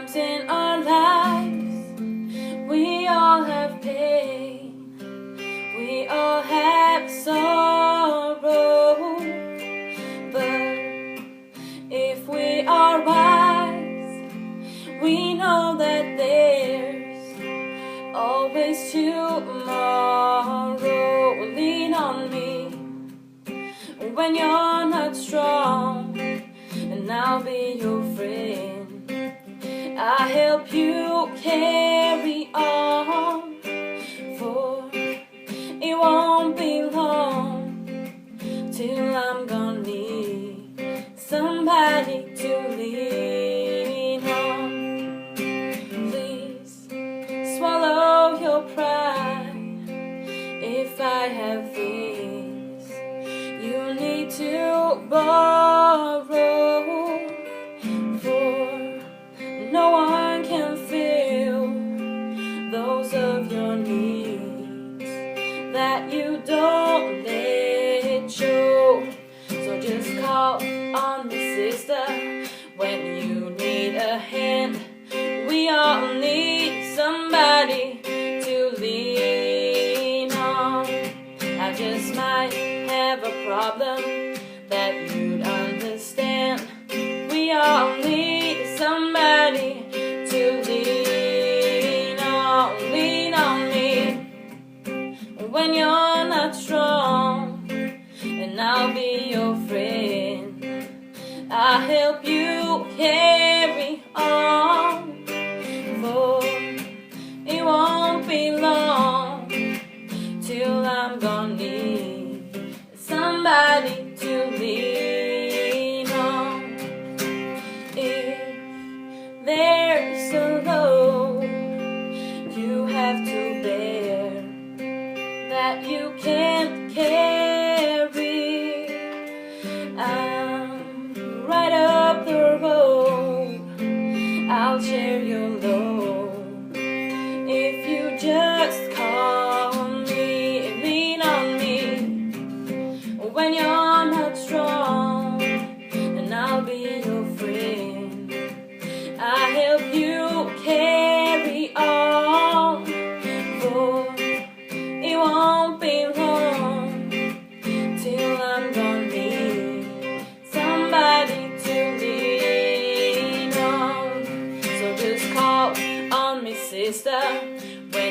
Sometimes in our lives we all have pain, we all have sorrow, but if we are wise, we know that there's always tomorrow. Lean on me when you're not strong, and I'll be your friend. I help you carry on, for it won't be long till I'm gonna need somebody to lean on. Please swallow your pride. If I have things you need to borrow, for no one can fill those of your needs that you don't let show. So just call on me, sister, when you need a hand. We all need somebody to lean on. I just might have a problem that you'd understand. We all need somebody to lean on. Lean on me when you're not strong, and I'll be your friend. I'll help you carry on, for it won't be long till I'm gonna need somebody to lean on. If there's a load you have to bear that you can't carry, I'm right up the road. I'll share your load if you just call me. Lean on me when you're not strong, and I'll be your friend. I help you carry on, for it won't be long till I'm gonna need somebody to lean on. So just call on me, sister, when